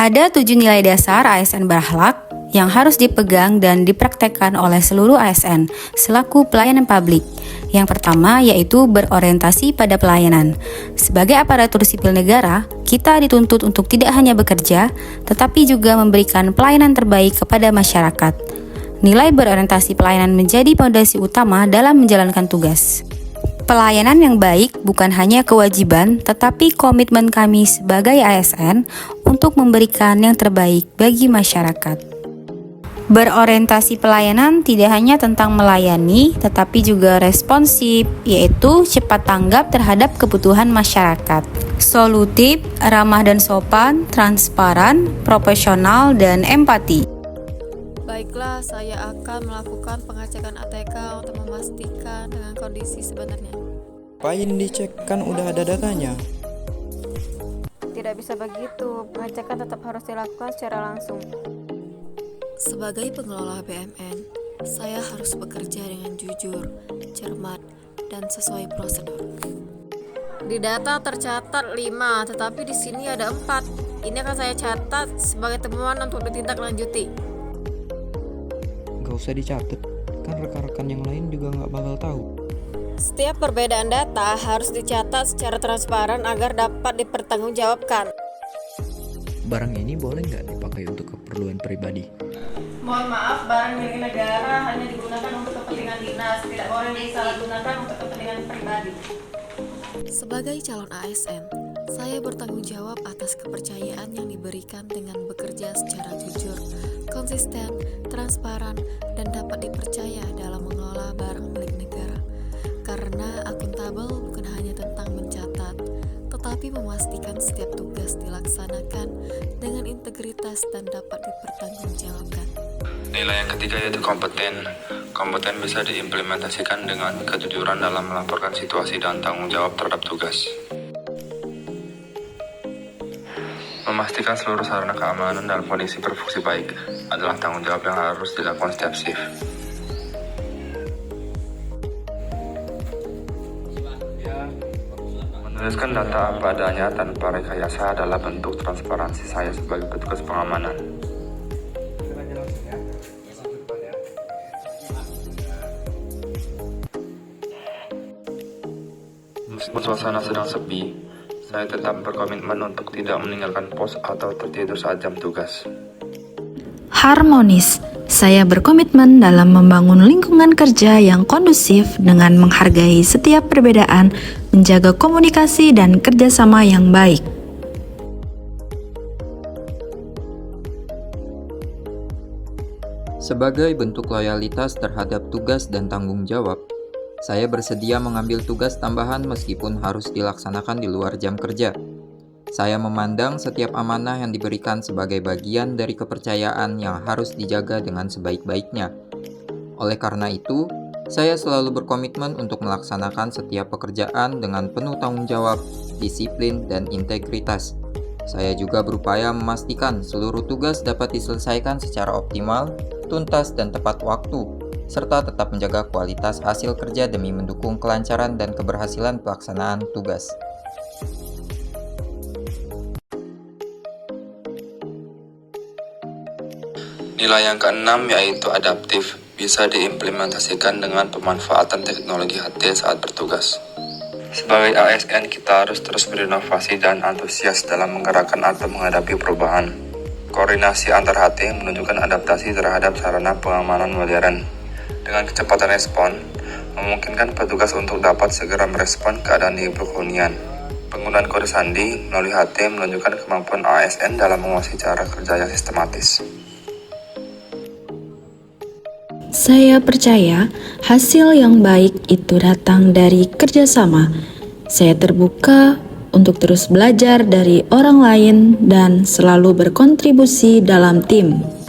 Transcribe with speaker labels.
Speaker 1: Ada 7 nilai dasar ASN berakhlak yang harus dipegang dan dipraktekkan oleh seluruh ASN selaku pelayanan publik. Yang pertama yaitu berorientasi pada pelayanan. Sebagai aparatur sipil negara, kita dituntut untuk tidak hanya bekerja, tetapi juga memberikan pelayanan terbaik kepada masyarakat. Nilai berorientasi pelayanan menjadi fondasi utama dalam menjalankan tugas. Pelayanan yang baik bukan hanya kewajiban, tetapi komitmen kami sebagai ASN untuk memberikan yang terbaik bagi masyarakat. Berorientasi pelayanan tidak hanya tentang melayani, tetapi juga responsif, yaitu cepat tanggap terhadap kebutuhan masyarakat. Solutif, ramah dan sopan, transparan, profesional, dan empati.
Speaker 2: Baiklah, saya akan melakukan pengecekan ATK untuk memastikan dengan kondisi sebenarnya.
Speaker 3: Ngapain dicek, kan udah ada datanya.
Speaker 2: Tidak bisa begitu, pengecekan tetap harus dilakukan secara langsung. Sebagai pengelola BUMN, saya harus bekerja dengan jujur, cermat, dan sesuai prosedur. Di data tercatat 5, tetapi di sini ada 4. Ini akan saya catat sebagai temuan untuk ditindaklanjuti.
Speaker 3: Gak usah dicatat, kan rekan-rekan yang lain juga gak bakal tahu.
Speaker 2: Setiap perbedaan data harus dicatat secara transparan agar dapat dipertanggungjawabkan.
Speaker 3: Barang ini boleh nggak dipakai untuk keperluan pribadi?
Speaker 2: Mohon maaf, barang milik negara hanya digunakan untuk kepentingan dinas, tidak boleh disalahgunakan untuk kepentingan pribadi. Sebagai calon ASN, saya bertanggung jawab atas kepercayaan yang diberikan dengan bekerja secara jujur, konsisten, transparan, dan dapat dipercaya dalam mengelola barang milik negara. Karena akuntabel bukan hanya tentang mencatat, tetapi memastikan setiap tugas dilaksanakan dengan integritas dan dapat dipertanggungjawabkan.
Speaker 4: Nilai yang ketiga yaitu kompeten. Kompeten bisa diimplementasikan dengan kejujuran dalam melaporkan situasi dan tanggung jawab terhadap tugas. Memastikan seluruh sarana keamanan dalam kondisi berfungsi baik adalah tanggung jawab yang harus dilakukan setiap shift. Menuliskan data apa adanya tanpa rekayasa adalah bentuk transparansi saya sebagai petugas pengamanan. Meskipun suasana sedang sepi, saya tetap berkomitmen untuk tidak meninggalkan pos atau tertidur saat jam tugas.
Speaker 5: Harmonis. Saya berkomitmen dalam membangun lingkungan kerja yang kondusif dengan menghargai setiap perbedaan, menjaga komunikasi dan kerjasama yang baik.
Speaker 6: Sebagai bentuk loyalitas terhadap tugas dan tanggung jawab, saya bersedia mengambil tugas tambahan meskipun harus dilaksanakan di luar jam kerja. Saya memandang setiap amanah yang diberikan sebagai bagian dari kepercayaan yang harus dijaga dengan sebaik-baiknya. Oleh karena itu, saya selalu berkomitmen untuk melaksanakan setiap pekerjaan dengan penuh tanggung jawab, disiplin, dan integritas. Saya juga berupaya memastikan seluruh tugas dapat diselesaikan secara optimal, tuntas, dan tepat waktu, serta tetap menjaga kualitas hasil kerja demi mendukung kelancaran dan keberhasilan pelaksanaan tugas.
Speaker 4: Nilai yang keenam yaitu adaptif, bisa diimplementasikan dengan pemanfaatan teknologi HT saat bertugas. Sebagai ASN, kita harus terus berinovasi dan antusias dalam menggerakkan atau menghadapi perubahan. Koordinasi antar HT menunjukkan adaptasi terhadap sarana pengamanan modern. Dengan kecepatan respon, memungkinkan petugas untuk dapat segera merespon keadaan di hunian. Penggunaan kode sandi melalui HT menunjukkan kemampuan ASN dalam menguasai cara kerja yang sistematis.
Speaker 5: Saya percaya hasil yang baik itu datang dari kerjasama. Saya terbuka untuk terus belajar dari orang lain dan selalu berkontribusi dalam tim.